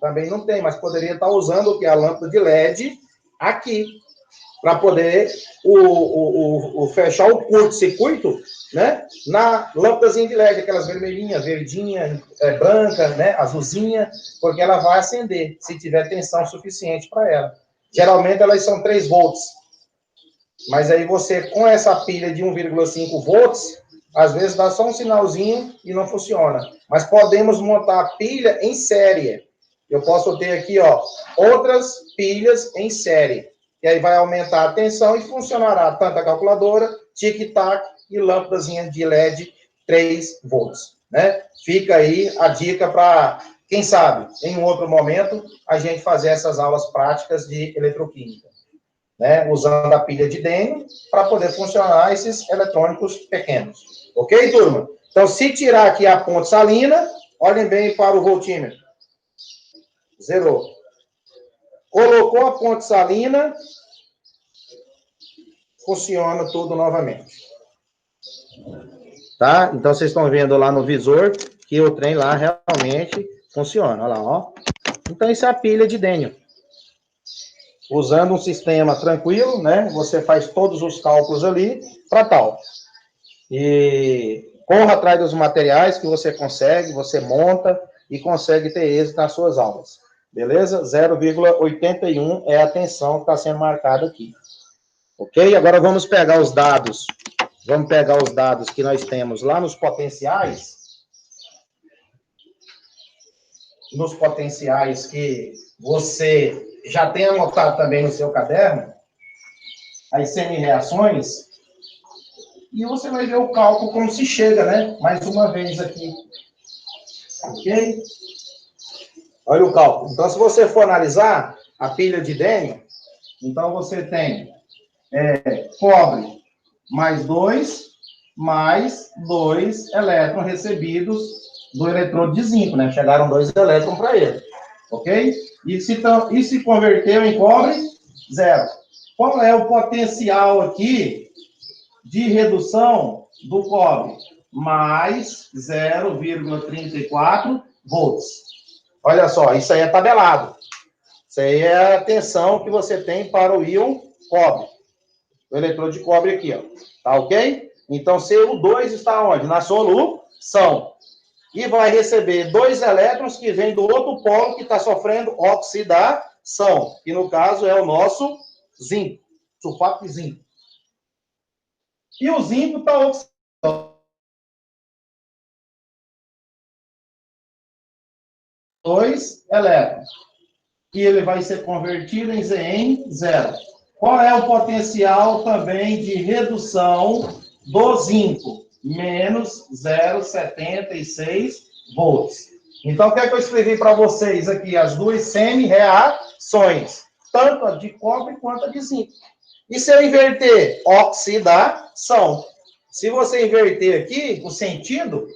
Também não tem, mas poderia estar usando o que? A lâmpada de LED aqui, para poder fechar o curto-circuito, né? Na lâmpadazinha de LED, aquelas vermelhinhas, verdinha, branca, né? Azulzinha, porque ela vai acender, se tiver tensão suficiente para ela. Geralmente elas são 3 volts. Mas aí você, com essa pilha de 1,5 volts, às vezes dá só um sinalzinho e não funciona. Mas podemos montar a pilha em série. Eu posso ter aqui, ó, outras pilhas em série. E aí vai aumentar a tensão e funcionará tanto a calculadora, tic-tac e lâmpadazinha de LED 3 volts. Né? Fica aí a dica para, quem sabe, em um outro momento, a gente fazer essas aulas práticas de eletroquímica. Né? Usando a pilha de Dehn para poder funcionar esses eletrônicos pequenos. Ok, turma? Então, se tirar aqui a ponte salina, olhem bem para o voltímetro. Zerou. Colocou a ponte salina, funciona tudo novamente. Tá? Então, vocês estão vendo lá no visor que o trem lá realmente funciona. Olha lá, ó. Então, isso é a pilha de Dehn. usando um sistema tranquilo, né? Você faz todos os cálculos ali para tal. E corra atrás dos materiais que você consegue, você monta e consegue ter êxito nas suas aulas. Beleza? 0,81 é a tensão que está sendo marcada aqui. Ok? Agora vamos pegar os dados. Vamos pegar os dados que nós temos lá nos potenciais. Nos potenciais que você já tem anotado também no seu caderno. As semi-reações. E você vai ver o cálculo como se chega, né? Mais uma vez aqui. Ok? Olha o cálculo. Então, se você for analisar a pilha de Dênio, então você tem cobre mais 2 elétrons recebidos do eletrodo de zinco, né? Chegaram 2 elétrons para ele. Ok? E se converteu em cobre? 0. Qual é o potencial aqui de redução do cobre? Mais 0,34 volts. Olha só, isso aí é tabelado. Isso aí é a tensão que você tem para o íon cobre. O eletrodo de cobre aqui, ó. Tá ok? Então, CO2 está onde? Na solução. E vai receber 2 elétrons que vêm do outro polo que está sofrendo oxidação. Que, no caso, é o nosso zinco. Sulfato de zinco. E o zinco está oxidando. 2 elétrons. E ele vai ser convertido em Z em 0. Qual é o potencial também de redução do zinco? Menos 0,76 volts. Então, o que é que eu escrevi para vocês aqui? As duas semi-reações. Tanto a de cobre quanto a de zinco. E se eu inverter? Oxidação. Se você inverter aqui o sentido,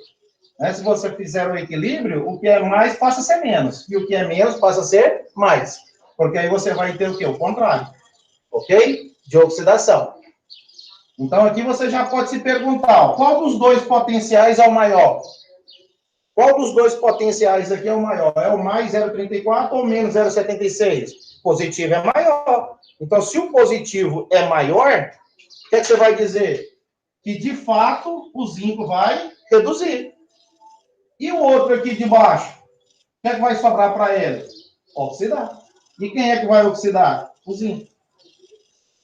né, se você fizer o equilíbrio, o que é mais passa a ser menos. E o que é menos passa a ser mais. Porque aí você vai ter o quê? O contrário. Ok? De oxidação. Então, aqui você já pode se perguntar, ó, qual dos dois potenciais é o maior? Qual dos dois potenciais aqui é o maior? É o mais 0,34 ou menos 0,76? Positivo é maior. Então, se o positivo é maior, o que é que você vai dizer? Que, de fato, o zinco vai reduzir. E o outro aqui de baixo? O que é que vai sobrar para ele? Oxidar. E quem é que vai oxidar? O zinco.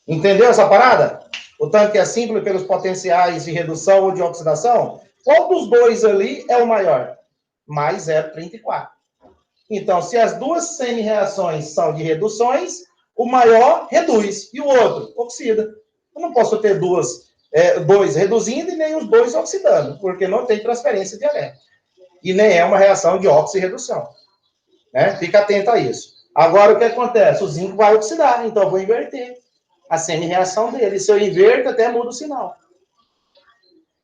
Entendeu essa parada? O tanque é simples pelos potenciais de redução ou de oxidação? Qual dos dois ali é o maior? Mais 0,34. Então, se as duas semi-reações são de reduções, o maior reduz e o outro oxida. Eu não posso ter dois reduzindo e nem os dois oxidando, porque não tem transferência de elétrons. E nem é uma reação de oxirredução. Né? Fica atento a isso. Agora, o que acontece? O zinco vai oxidar, então eu vou inverter a semi-reação dele. Se eu inverto, até muda o sinal.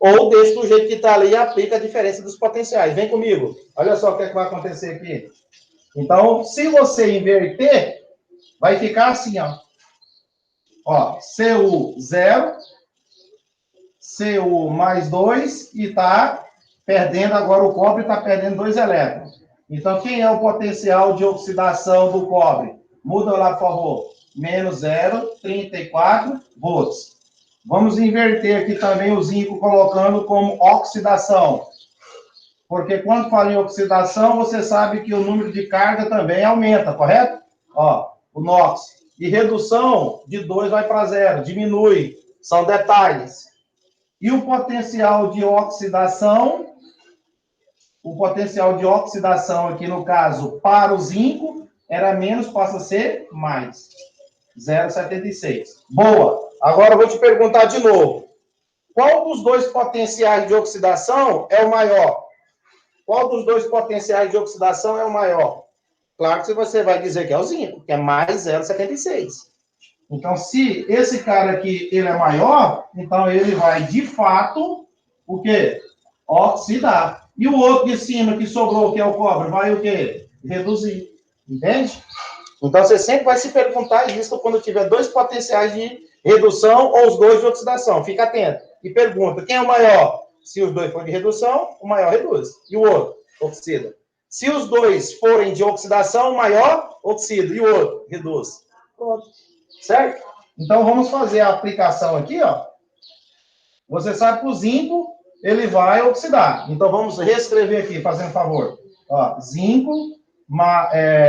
Ou deixo do jeito que está ali e aplica a diferença dos potenciais. Vem comigo. Olha só o que é que vai acontecer aqui. Então, se você inverter, vai ficar assim, ó. Ó, Cu 0, Cu mais 2, e está perdendo agora o cobre, está perdendo 2 elétrons. Então, quem é o potencial de oxidação do cobre? Muda lá, por favor. Menos 0,34 volts. Vamos inverter aqui também o zinco, colocando como oxidação. Porque quando fala em oxidação, você sabe que o número de carga também aumenta, correto? Ó, o NOx. E redução de 2 vai para 0, diminui. São detalhes. E o potencial de oxidação aqui no caso, para o zinco, era menos, passa a ser mais. 0,76. Boa. Agora eu vou te perguntar de novo. Qual dos dois potenciais de oxidação é o maior? Qual dos dois potenciais de oxidação é o maior? Claro que você vai dizer que é o zinco, que é mais 0,76. Então, se esse cara aqui ele é maior, então ele vai, de fato, o quê? Oxidar. E o outro de cima que sobrou, que é o cobre, vai o quê? Reduzir. Entende? Então, você sempre vai se perguntar isso quando tiver dois potenciais de redução ou os dois de oxidação. Fica atento. E pergunta, quem é o maior? Se os dois forem de redução, o maior reduz. E o outro? Oxida. Se os dois forem de oxidação, o maior oxida. E o outro? Reduz. Pronto. Certo? Então, vamos fazer a aplicação aqui, ó. Você sabe que o zinco, ele vai oxidar. Então, vamos reescrever aqui, fazendo favor. Ó, zinco,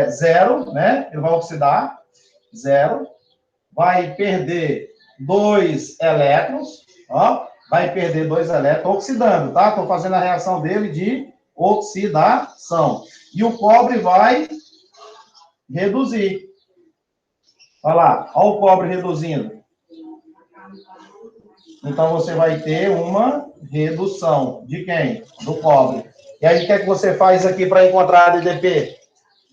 0, né? Ele vai oxidar, 0. Vai perder 2 elétrons, ó. Vai perder 2 elétrons, oxidando, tá? Estou fazendo a reação dele de oxidação. E o cobre vai reduzir. Olha lá, olha o cobre reduzindo. Então, você vai ter uma redução. De quem? Do cobre. E aí, o que é que você faz aqui para encontrar a DDP?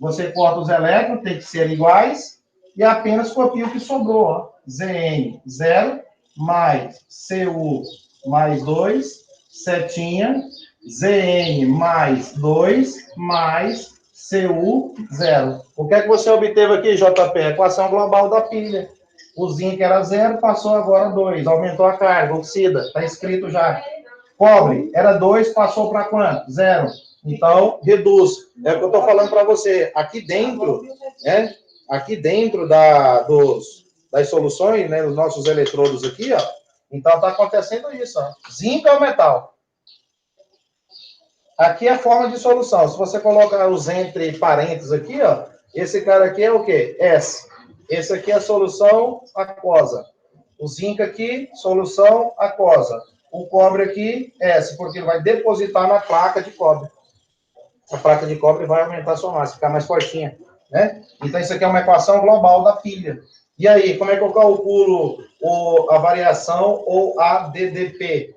Você corta os elétrons, tem que ser iguais, e apenas copia o que sobrou, ó. Zn, 0, mais Cu, mais 2, setinha, Zn, mais 2, mais Cu, 0. O que é que você obteve aqui, JP? A equação global da pilha. O zinco era 0, passou agora 2. Aumentou a carga, oxida. Está escrito já. Cobre era 2, passou para quanto? 0. Então, reduz. É o que eu estou falando para você. Aqui dentro, né? Aqui dentro das soluções, né? Os nossos eletrodos aqui, ó. Então, está acontecendo isso, ó. Zinco é o metal. Aqui é a forma de solução. Se você colocar os entre parênteses aqui, ó. Esse cara aqui é o quê? S. Esse aqui é a solução aquosa. O zinco aqui, solução aquosa. O cobre aqui, S, porque ele vai depositar na placa de cobre. A placa de cobre vai aumentar a sua massa, ficar mais fortinha, né? Então, isso aqui é uma equação global da pilha. E aí, como é que eu calculo a variação ou a DDP?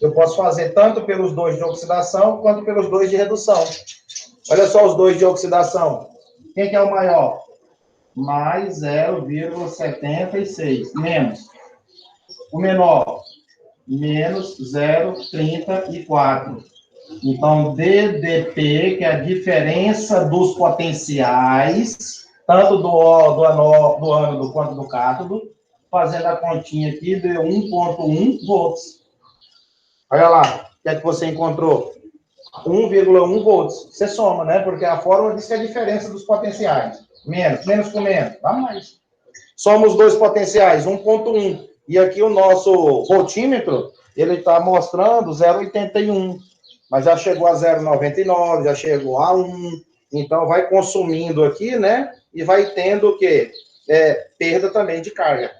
Eu posso fazer tanto pelos 2 de oxidação, quanto pelos 2 de redução. Olha só os 2 de oxidação. Quem que é o maior? Mais 0,76, menos. O menor, menos 0,34. Então, DDP, que é a diferença dos potenciais, tanto do ânodo quanto do cátodo, fazendo a continha aqui, deu 1,1 volts. Olha lá, o que é que você encontrou? 1,1 volts. Você soma, né? Porque a fórmula diz que é a diferença dos potenciais. Menos com menos, dá mais. Soma os 2 potenciais, 1,1. E aqui o nosso voltímetro, ele está mostrando 0,81. Mas já chegou a 0,99, já chegou a 1. Então, vai consumindo aqui, né? E vai tendo o quê? Perda também de carga.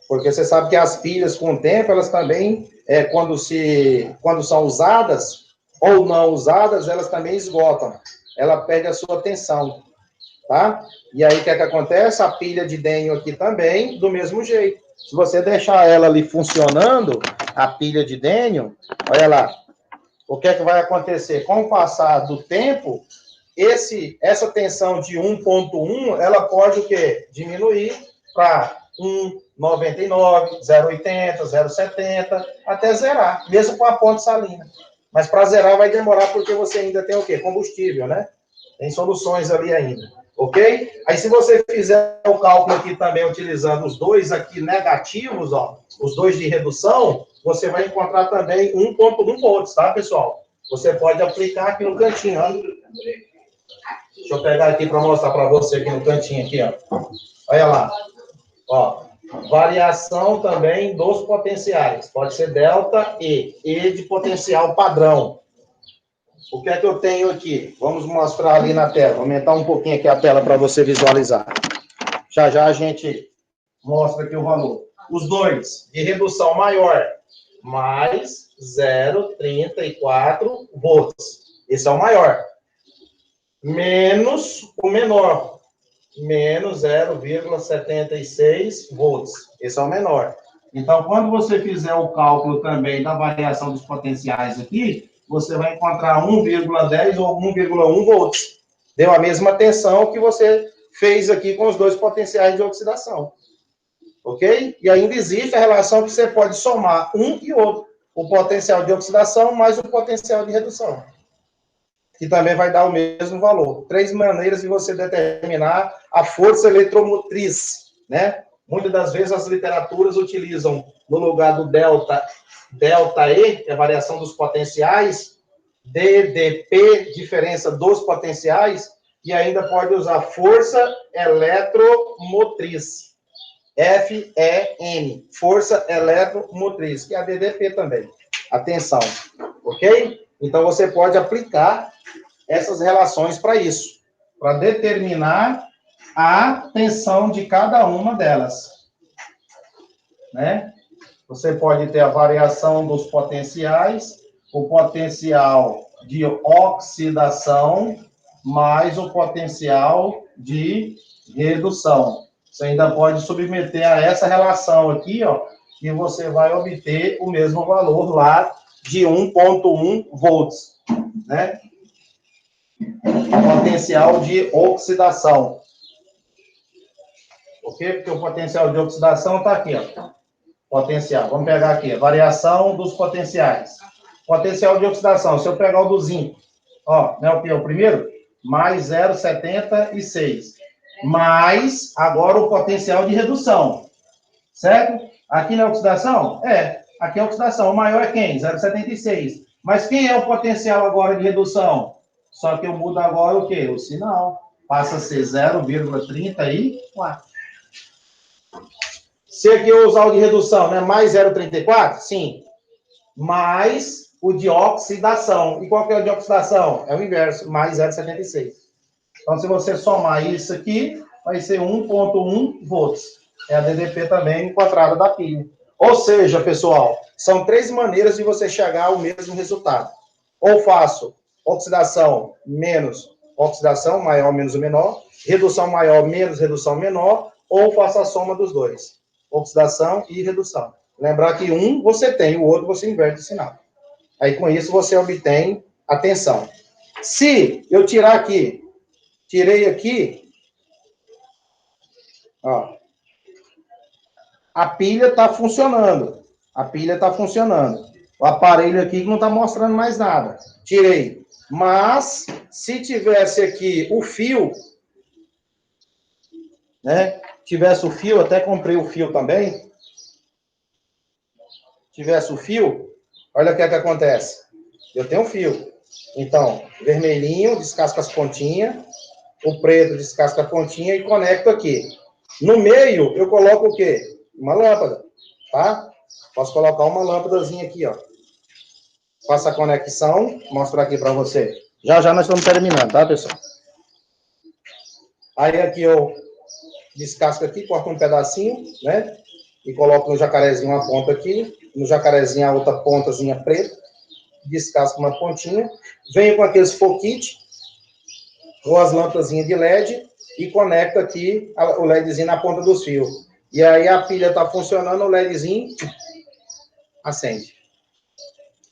Porque você sabe que as pilhas, com o tempo, elas também, quando são usadas ou não usadas, elas também esgotam. Ela perde a sua tensão, tá? E aí, o que é que acontece? A pilha de Daniel aqui também, do mesmo jeito. Se você deixar ela ali funcionando, a pilha de Daniel, olha lá, o que é que vai acontecer? Com o passar do tempo, essa tensão de 1,1, ela pode o quê? Diminuir para 1,99, 0,80, 0,70, até zerar, mesmo com a ponte salina. Mas para zerar vai demorar porque você ainda tem o quê? Combustível, né? Tem soluções ali ainda, ok? Aí se você fizer o cálculo aqui também utilizando os 2 aqui negativos, ó, os 2 de redução, você vai encontrar também 1,1 volts, tá, pessoal? Você pode aplicar aqui no cantinho, ó. Deixa eu pegar aqui para mostrar para você aqui no cantinho aqui, ó. Olha lá. Ó, variação também dos potenciais. Pode ser delta E de potencial padrão. O que é que eu tenho aqui? Vamos mostrar ali na tela. Vou aumentar um pouquinho aqui a tela para você visualizar. Já já a gente mostra aqui o valor. Os 2 de redução maior, mais 0,34 volts. Esse é o maior. Menos o menor, menos 0,76 volts. Esse é o menor. Então, quando você fizer o cálculo também da variação dos potenciais aqui, você vai encontrar 1,10 ou 1,1 volts. Deu a mesma tensão que você fez aqui com os 2 potenciais de oxidação. Ok? E ainda existe a relação que você pode somar um e outro. O potencial de oxidação mais o potencial de redução. Que também vai dar o mesmo valor. 3 maneiras de você determinar a força eletromotriz, né? Muitas das vezes as literaturas utilizam, no lugar do delta E, que é a variação dos potenciais, DDP, diferença dos potenciais, e ainda pode usar força eletromotriz. FEM, força eletromotriz, que é a DDP também. Atenção, ok? Então, você pode aplicar essas relações para isso, para determinar a tensão de cada uma delas, né? Você pode ter a variação dos potenciais, o potencial de oxidação, mais o potencial de redução. Você ainda pode submeter a essa relação aqui, ó, e você vai obter o mesmo valor lá de 1,1 volts, né? Potencial de oxidação. Ok? Porque o potencial de oxidação está aqui, ó. Potencial. Vamos pegar aqui, a variação dos potenciais. Potencial de oxidação, se eu pegar o do zinco, ó, né, o que é o primeiro? Mais 0,76. Mais, agora, o potencial de redução. Certo? Aqui na oxidação? É. Aqui é a oxidação. O maior é quem? 0,76. Mas quem é o potencial agora de redução? Só que eu mudo agora o quê? O sinal. Passa a ser 0,34. Se aqui eu usar o de redução, né? Mais 0,34? Sim. Mais o de oxidação. E qual que é o de oxidação? É o inverso, mais 0,76. Então, se você somar isso aqui, vai ser 1,1 volts. É a DDP também enquadrada da pilha. Ou seja, pessoal, são 3 maneiras de você chegar ao mesmo resultado. Ou faço oxidação menos oxidação, maior menos o menor, redução maior menos redução menor, ou faço a soma dos dois. Oxidação e redução. Lembrar que um você tem, o outro você inverte o sinal. Aí, com isso, você obtém a tensão. Se eu tirar aqui, tirei aqui, ó, a pilha está funcionando. A pilha está funcionando. O aparelho aqui não está mostrando mais nada. Tirei. Mas, se tivesse aqui o fio, né? Tivesse o fio, até comprei o fio também. Tivesse o fio, olha o que é que acontece. Eu tenho um fio. Então, vermelhinho, descasca as pontinhas. O preto descasca a pontinha e conecto aqui. No meio, eu coloco o quê? Uma lâmpada, tá? Posso colocar uma lâmpadazinha aqui, ó. Faço a conexão, mostrar aqui para você. Já já nós estamos terminando, tá, pessoal? Aí aqui eu descasco aqui, corto um pedacinho, né? E coloco no jacarezinho uma ponta aqui, no jacarezinho a outra pontazinha preta, descasco uma pontinha, venho com aqueles foquite, com as lâmpadazinhas de LED e conecto aqui o LEDzinho na ponta dos fios. E aí a pilha está funcionando, o LEDzinho acende.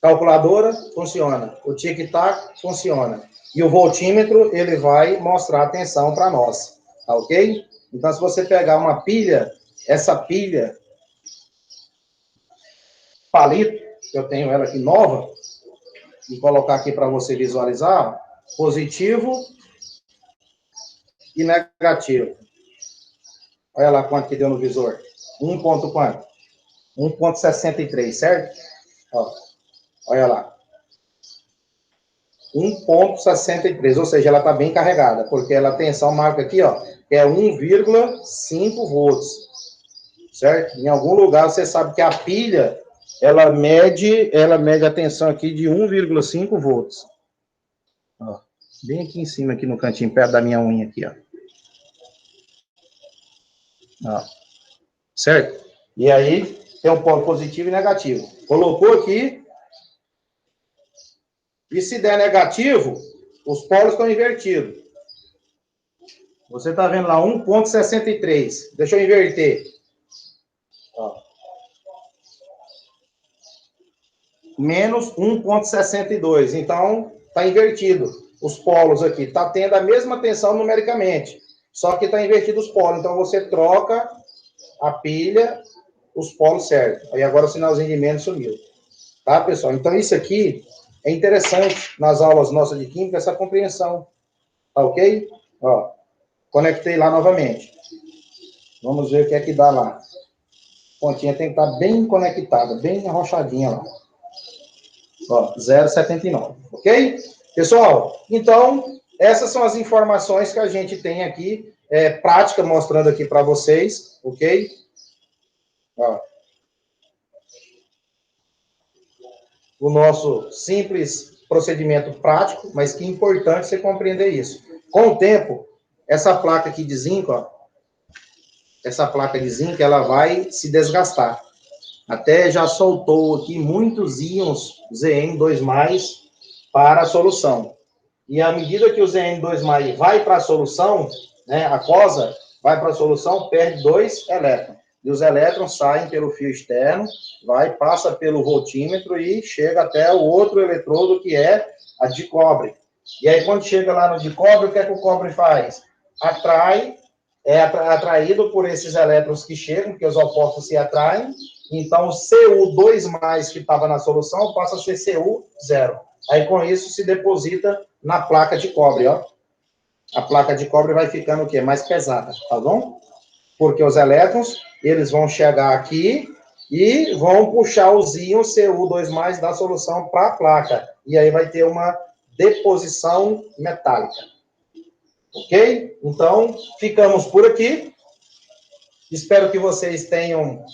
Calculadora funciona, o tic-tac funciona. E o voltímetro, ele vai mostrar a tensão para nós, tá ok? Então, se você pegar uma pilha, essa pilha palito, que eu tenho ela aqui nova, e colocar aqui para você visualizar, positivo e negativo. Olha lá quanto que deu no visor. 1 ponto quanto? 1,63, certo? Ó, olha lá. 1,63, ou seja, ela está bem carregada, porque ela a tensão marca aqui, ó, que é 1,5 volts, certo? Em algum lugar você sabe que a pilha, ela mede a tensão aqui de 1,5 volts. Ó, bem aqui em cima, aqui no cantinho, perto da minha unha aqui, ó. Ó, certo? E aí, tem um polo positivo e negativo. Colocou aqui, e se der negativo, os polos estão invertidos. Você está vendo lá 1,63. Deixa eu inverter. Ó. Menos 1,62. Então, está invertido. Os polos aqui. Está tendo a mesma tensão numericamente. Só que está invertido os polos. Então, você troca a pilha, os polos certos. Aí agora o sinalzinho de menos sumiu. Tá, pessoal? Então, isso aqui é interessante nas aulas nossas de química, essa compreensão. Tá ok? Ó, conectei lá novamente. Vamos ver o que é que dá lá. A pontinha tem que estar bem conectada, bem arrochadinha lá. Ó, 0,79. Ok? Pessoal, então, essas são as informações que a gente tem aqui, prática, mostrando aqui para vocês, ok? Ó. O nosso simples procedimento prático, mas que é importante você compreender isso. Com o tempo, essa placa aqui de zinco, ó, essa placa de zinco, ela vai se desgastar. Até já soltou aqui muitos íons ZN2+, para a solução. E à medida que o ZN2+ vai para a solução, né, a cosa vai para a solução, perde 2 elétrons. E os elétrons saem pelo fio externo, passa pelo voltímetro e chega até o outro eletrodo, que é a de cobre. E aí, quando chega lá no de cobre, o que é que o cobre faz? É atraído por esses elétrons que chegam, porque os opostos se atraem. Então, o Cu2+, que estava na solução, passa a ser Cu0. Aí, com isso, se deposita na placa de cobre, ó. A placa de cobre vai ficando o quê? Mais pesada, tá bom? Porque os elétrons, eles vão chegar aqui e vão puxar os íons Cu2+ da solução para a placa. E aí vai ter uma deposição metálica. Ok? Então, ficamos por aqui. Espero que vocês tenham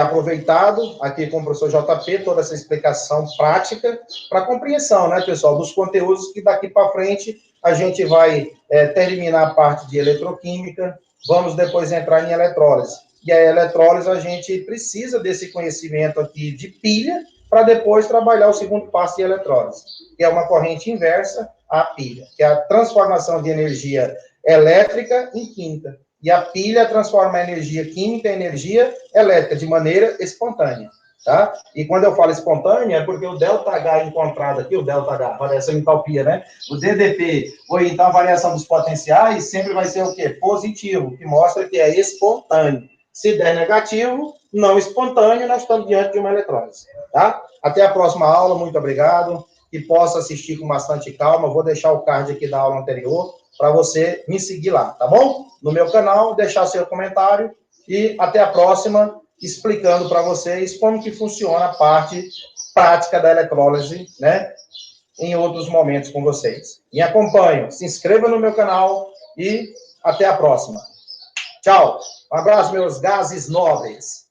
aproveitado aqui com o professor JP toda essa explicação prática para compreensão, né, pessoal, dos conteúdos que daqui para frente a gente vai terminar a parte de eletroquímica, vamos depois entrar em eletrólise. E a eletrólise a gente precisa desse conhecimento aqui de pilha para depois trabalhar o segundo passo de eletrólise, que é uma corrente inversa à pilha, que é a transformação de energia elétrica em química. E a pilha transforma a energia química em energia elétrica, de maneira espontânea, tá? E quando eu falo espontânea, é porque o ΔH encontrado aqui, o ΔH, variação de entalpia, né? O DDP, ou então a variação dos potenciais, sempre vai ser o quê? Positivo, que mostra que é espontâneo. Se der negativo, não espontâneo, nós estamos diante de uma eletrólise, tá? Até a próxima aula, muito obrigado. Que possa assistir com bastante calma, vou deixar o card aqui da aula anterior, para você me seguir lá, tá bom? No meu canal, deixar seu comentário e até a próxima, explicando para vocês como que funciona a parte prática da eletrólise, né? Em outros momentos com vocês. Me acompanhem, se inscreva no meu canal e até a próxima. Tchau. Um abraço, meus gases nobres.